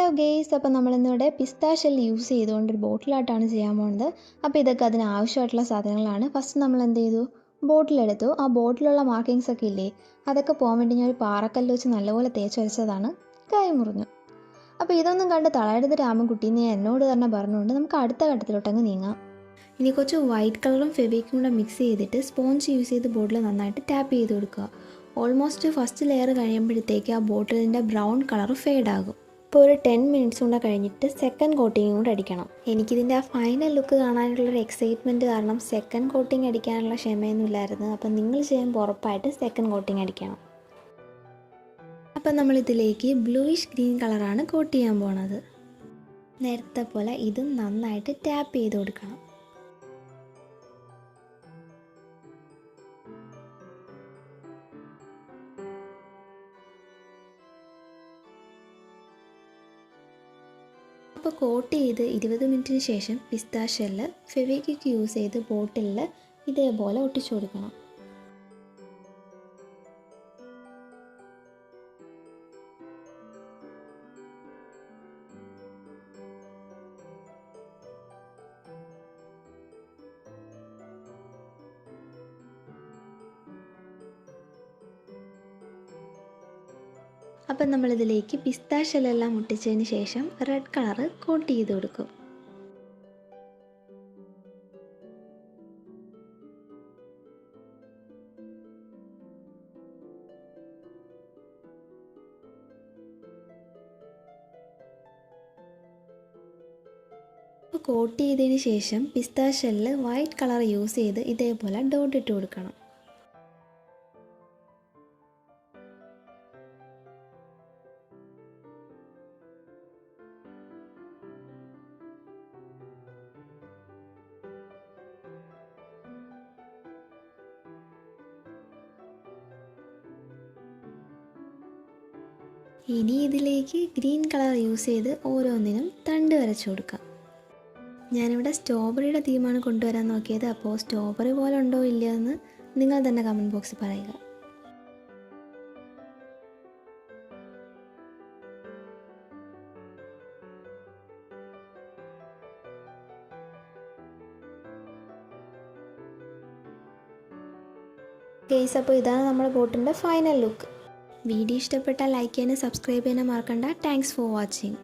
Hello guys, അപ്പോൾ നമ്മളിന്നിവിടെ പിസ്താ shell use ചെയ്തുകൊണ്ട് ഒരു ബോട്ടിലായിട്ടാണ് ചെയ്യാൻ പോകുന്നത്. അപ്പോൾ ഇതൊക്കെ അതിന് ആവശ്യമായിട്ടുള്ള സാധനങ്ങളാണ്. ഫസ്റ്റ് നമ്മൾ എന്ത് ചെയ്തു, ബോട്ടിലെടുത്തു. ആ ബോട്ടിലുള്ള മാർക്കിങ്സ് ഒക്കെ ഇല്ലേ, അതൊക്കെ പോകാൻ വേണ്ടി ഞാൻ ഒരു പാറക്കല്ല് വെച്ച് നല്ലപോലെ തേച്ച് വരച്ചതാണ്. കൈ മുറിഞ്ഞു. അപ്പോൾ ഇതൊന്നും കണ്ട് തളയരുത് രാമൻകുട്ടി എന്ന് എന്നോട് തന്നെ പറഞ്ഞുകൊണ്ട് നമുക്ക് അടുത്ത ഘട്ടത്തിലോട്ടങ്ങ് നീങ്ങാം. ഇനി കുറച്ച് വൈറ്റ് കളറും ഫെവിക്കും കൂടെ മിക്സ് ചെയ്തിട്ട് സ്പോഞ്ച് യൂസ് ചെയ്ത് ബോട്ടിൽ നന്നായിട്ട് ടാപ്പ് ചെയ്ത് കൊടുക്കുക. ഓൾമോസ്റ്റ് ഫസ്റ്റ് ലെയർ കഴിയുമ്പോഴത്തേക്ക് ആ ബോട്ടിലിൻ്റെ ബ്രൗൺ കളർ ഫെയ്ഡ് ആകും. ഇപ്പോൾ ഒരു 10 മിനിറ്റ്സ് കൂടെ കഴിഞ്ഞിട്ട് സെക്കൻഡ് കോട്ടിങ്ങും കൂടെ അടിക്കണം. എനിക്കിതിൻ്റെ ആ ഫൈനൽ ലുക്ക് കാണാനുള്ളൊരു എക്സൈറ്റ്മെൻറ്റ് കാരണം സെക്കൻഡ് കോട്ടിങ് അടിക്കാനുള്ള ക്ഷമയൊന്നും ഇല്ലായിരുന്നു. അപ്പം നിങ്ങൾ ചെയ്യുമ്പോൾ ഉറപ്പായിട്ട് സെക്കൻഡ് കോട്ടിങ് അടിക്കണം. അപ്പം നമ്മളിതിലേക്ക് ബ്ലൂയിഷ് ഗ്രീൻ കളറാണ് കോട്ട് ചെയ്യാൻ പോണത്. നേരത്തെ പോലെ ഇതും നന്നായിട്ട് ടാപ്പ് ചെയ്ത് കൊടുക്കണം. അപ്പോൾ കോട്ട് ചെയ്ത് 20 മിനിറ്റിന് ശേഷം പിസ്താ ഷെല്ല് ഫെവിക്വിക്ക് യൂസ് ചെയ്ത് ബോട്ടിലിൽ ഇതേപോലെ ഒട്ടിച്ചു കൊടുക്കണം. അപ്പം നമ്മളിതിലേക്ക് പിസ്താ ഷെല്ലെല്ലാം ഒട്ടിച്ചതിന് ശേഷം റെഡ് കളറ് കോട്ട് ചെയ്ത് കൊടുക്കും. അപ്പോൾ കോട്ട് ചെയ്തതിന് ശേഷം പിസ്താ ഷെല്ല് വൈറ്റ് കളർ യൂസ് ചെയ്ത് ഇതേപോലെ ഡോട്ട് ഇട്ട് കൊടുക്കണം. ഇനി ഇതിലേക്ക് ഗ്രീൻ കളർ യൂസ് ചെയ്ത് ഓരോന്നിനും തണ്ട് വരച്ചു കൊടുക്കാം. ഞാനിവിടെ സ്ട്രോബെറിയുടെ തീമാണ് കൊണ്ടുവരാൻ നോക്കിയത്. അപ്പോൾ സ്ട്രോബെറി പോലെ ഉണ്ടോ ഇല്ലയോ എന്ന് നിങ്ങൾ തന്നെ കമൻറ്റ് ബോക്സിൽ പറയുക. ഗെയ്സ്, അപ്പോൾ ഇതാണ് നമ്മുടെ ബോട്ടിൻ്റെ ഫൈനൽ ലുക്ക്. വീഡിയോ ഇഷ്ടപ്പെട്ടാൽ ലൈക്ക് ചെയ്യാനും സബ്സ്ക്രൈബ് ചെയ്യാനും മറക്കണ്ട. Thanks for watching.